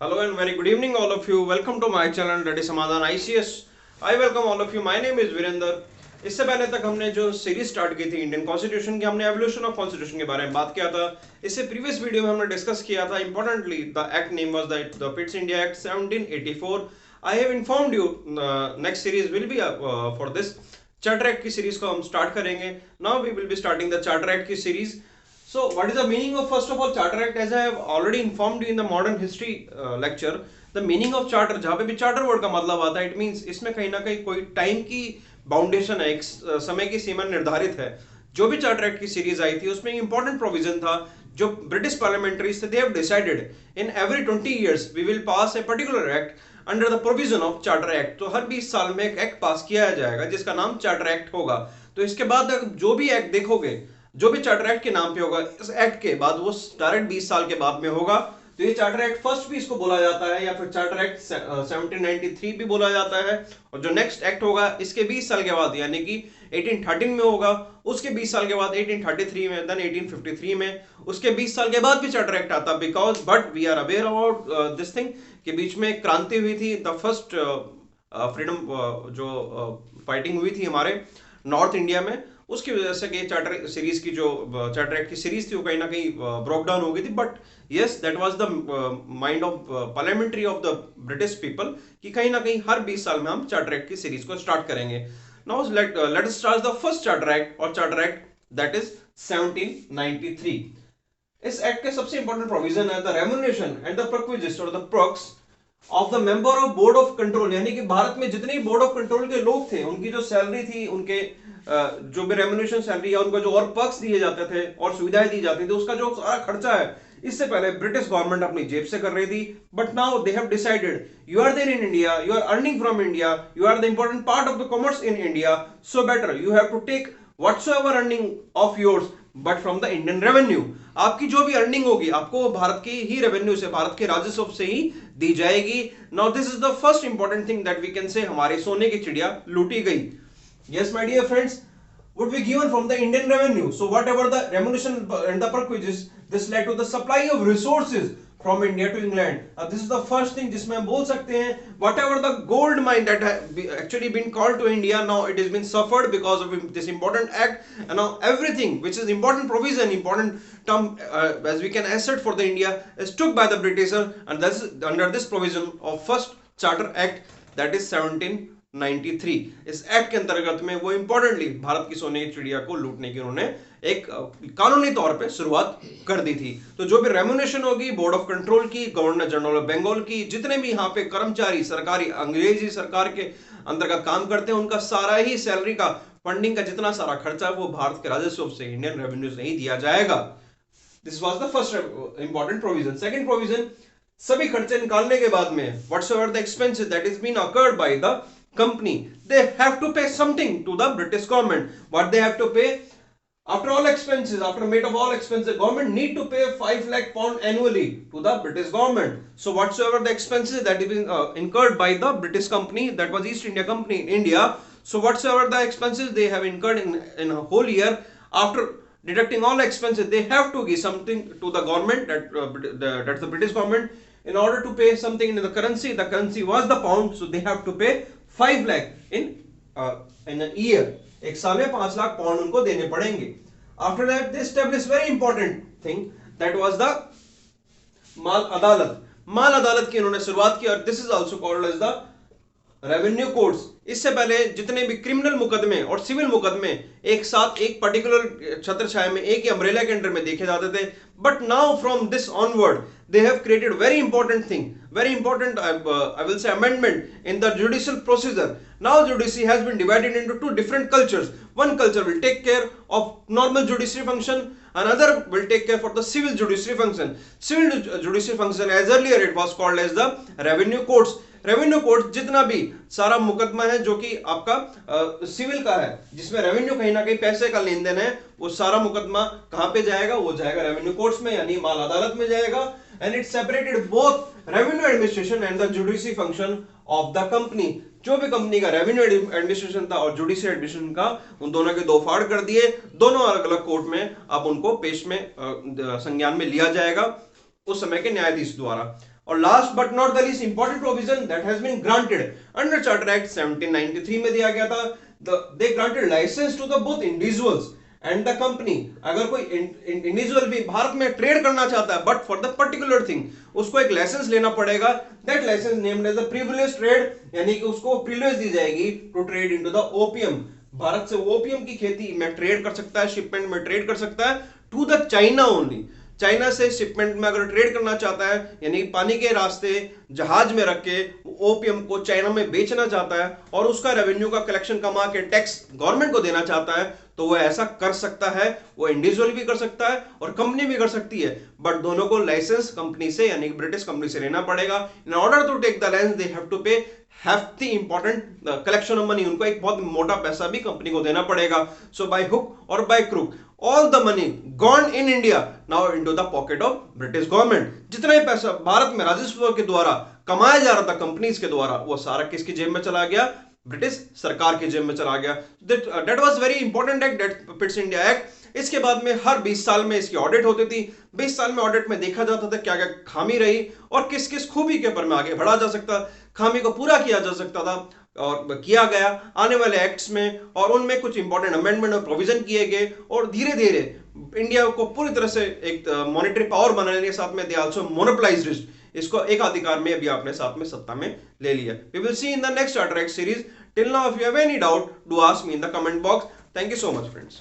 Hello and very good evening, all of you. Welcome to my channel, that is Samadhan ICS. I welcome all of you. My name is Virender. इससे पहले तक हमने जो series start की थी Indian constitution की, हमने evolution of constitution के बारे में बात किया था। इससे प्रीवियस वीडियो में हमने डिस्कस किया था importantly the act name was the Pitt's India act 1784। I have informed you next series will be for this charter act की सीरीज को हम स्टार्ट करेंगे। Now we will be starting the charter act की series. So, what is the meaning of first of all Charter Act? As I have already informed you in the modern history lecture, the meaning of charter, जहाँ पे भी charter word का मतलब आता है, it means इसमें कहीं ना कहीं कोई टाइम की बाउंडेशन है, एक समय की सीमा निर्धारित है। जो भी चार्टर एक्ट की सीरीज आई थी उसमें एक इंपॉर्टेंट प्रोविजन था। जो ब्रिटिश पार्लियामेंट्रीज थे, they have decided in every 20 years we will pass a particular act under the provision of charter act. तो हर 20 साल में एक एक्ट पास किया जाएगा जिसका नाम चार्टर एक्ट होगा। तो इसके बाद जो भी एक्ट देखोगे, जो भी चार्टर एक्ट के नाम पे होगा, इस एक्ट के बाद वो डायरेक्ट 20 साल के बाद में होगा। तो ये चार्टर एक्ट फर्स्ट भी इसको बोला जाता है, या फिर चार्टर एक्ट 1793 भी बोला जाता है। और जो नेक्स्ट एक्ट होगा इसके 20 साल के बाद, यानी कि 1813 में होगा, उसके 20 साल के बाद 1833 में, देन 1853 में, उसके 20 साल के बाद भी चार्टर एक्ट आता। Because but we are aware about this thing कि बीच में क्रांति हुई थी, द फर्स्ट फ्रीडम जो फाइटिंग हुई थी हमारे नॉर्थ इंडिया में, उसकी वजह से कि चार्टर सीरीज की जो चार्टर एक्ट की सीरीज थी वो कहीं ना कहीं ब्रोक डाउन हो गई थी। But yes, that was the mind of parliamentary of the British people कि कहीं ना कहीं हर 20 साल में हम चार्टर एक्ट की सीरीज को स्टार्ट करेंगे। Now let us start the first charter act, और चार्टर एक्ट दैट इज 1793। इस एक्ट के सबसे इंपॉर्टेंट प्रोविजन है द रेम्यूनरेशन एंड द परक्विजिस्ट और the perks of the member of board of control. यानी कि भारत में जितने बोर्ड ऑफ कंट्रोल के लोग थे, उनकी जो सैलरी थी, उनके जो भी रेम्यूनरेशन सैलरी या उनको जो और पर्क्स दिए जाते थे और सुविधाएं दी जाती थी, उसका जो सारा खर्चा है, इससे पहले ब्रिटिश गवर्नमेंट अपनी जेब से कर रही थी। But now they have decided you are there in India, you are earning from India, you are the important part of the commerce in India, so better you have to take whatsoever earning of yours but from the Indian revenue. आपकी जो भी earning होगी आपको भारत की ही revenue से, भारत के राजस्व से ही दी जाएगी। Now this is the first important thing that we can say, हमारे सोने की चिड़िया लूटी गई। Yes, my dear friends, would be given from the Indian revenue. So whatever the remuneration and the perquisites, this led to the supply of resources from India to England. This is the first thing जिसमें हम बोल सकते हैं, whatever the gold mine that actually been called to India, now it has been suffered because of this important act, and now everything which is important provision, important term as we can asset for the India is took by the Britisher, and that's under this provision of first Charter Act, that is 1793। इस act के अंतर्गत में वो importantly Bharat की सोने की चिड़िया को लूटने की उन्होंने एक कानूनी तौर पे शुरुआत कर दी थी। तो जो भी रेम्यूनरेशन होगी बोर्ड ऑफ कंट्रोल की, गवर्नर जनरल ऑफ बंगाल की, जितने भी यहाँ पे कर्मचारी सरकारी अंग्रेजी सरकार के अंतर्गत काम करते हैं, उनका सारा ही सैलरी का फंडिंग का जितना सारा खर्चा है वो भारत के राजस्व से, इंडियन रेवेन्यू से ही दिया जाएगा। This was the first important provision. Second provision, सभी खर्चे निकालने के बाद में whatsoever the expenses that is been accrued by the company, they have to pay something to the British government. What they have to pay? After all expenses, after made of all expenses, the government need to pay 5 lakh pound annually to the British government. So whatsoever the expenses that is been incurred by the British company, that was East India Company in India, so whatsoever the expenses they have incurred in a whole year, after deducting all expenses, they have to give something to the government, that's the British government, in order to pay something in the currency. The currency was the pound, so they have to pay 5 lakh in a year। एक साल में 5 lakh pound उनको देने पड़ेंगे। After that they establish very important thing, that was the माल अदालत। माल अदालत की उन्होंने शुरुआत की, और this is also called as the revenue codes. इससे पहले जितने भी क्रिमिनल मुकदमे और सिविल मुकदमे एक साथ एक पर्टिकुलर छत्र छाया में, एक ही अम्ब्रेला के अंडर में देखे जाते थे। But now from this onward they have created very important thing, very important I will say amendment in the judicial procedure. Now judiciary has been divided into two different cultures. One culture will take care of normal judiciary function, another will take care for the civil judiciary function. Civil judiciary function, as earlier it was called as the revenue courts। Revenue court जितना भी सारा मुकदमा है जो कि आपका civil का है, जिसमें रेवेन्यू कहीं ना कहीं पैसे का लेन देन है, वो सारा मुकदमा कहां पे जाएगा? वो जाएगा रेवेन्यू कोर्ट्स में, यानी माल अदालत में जाएगा। And it separated both revenue administration and the judiciary function of the company. जो भी कंपनी का रेवेन्यू एडमिनिस्ट्रेशन था और जुडिशरी एडमिनिस्ट्रेशन का, उन दोनों के दो फाड़ कर दिए। दोनों अलग अलग कोर्ट में अब उनको पेश में संज्ञान में लिया जाएगा उस समय के न्यायाधीश द्वारा। और last but not the least important provision that has been granted under charter act 1793 में दिया गया था, they granted licence to the both individuals and the company. अगर कोई इंडिविजुअल भी भारत में ट्रेड करना चाहता है but for the particular thing, उसको एक लाइसेंस लेना पड़ेगा, that license named as the privilege trade, यानी कि उसको प्रिविलेज दी जाएगी to trade into the opium. Bharat से ओपियम की खेती में ट्रेड कर सकता है, शिपमेंट में ट्रेड कर सकता है to the China only. China से शिपमेंट में अगर ट्रेड करना चाहता है, यानी पानी के रास्ते जहाज में रख के ओपियम को चाइना में बेचना चाहता है और उसका रेवेन्यू का कलेक्शन कमा के टैक्स गवर्नमेंट को देना चाहता है, तो वो ऐसा कर सकता है। वो इंडिविजुअल भी कर सकता है और कंपनी भी कर सकती है, बट दोनों को लाइसेंस कंपनी से यानी ब्रिटिश कंपनी से लेना पड़ेगा। In order to take the license they have to pay hefty important collection of money, उनको एक बहुत मोटा पैसा भी कंपनी को देना पड़ेगा। सो बाय हुक और by crook all the money gone in India now into the pocket of British government। जितना ही पैसा भारत में राजस्व के द्वारा कमाया जा रहा था कंपनीज के द्वारा, वो सारा किसकी जेब में चला गया? ब्रिटिश सरकार की जेब में चला गया। That was very important act, that पिट्स India act. इसके बाद में हर 20 साल में इसकी ऑडिट होती थी। 20 साल में ऑडिट में देखा जाता था क्या क्या खामी रही और किस किस खूबी के ऊपर में आगे बढ़ा जा सकता, खामी को पूरा किया जा सकता था और किया गया आने वाले एक्ट्स में, और उनमें कुछ इंपॉर्टेंट अमेंडमेंट और प्रोविजन किए गए और धीरे धीरे इंडिया को पूरी तरह से एक मॉनेटरी पावर बनाने के साथ में दे आल्सो मोनोपोलाइज्ड रिस्क, इसको एक अधिकार में अभी अपने साथ में सत्ता में ले लिया। We will see in the next charter act series. Till now if you have any doubt do ask me in the comment box. Thank you so much friends.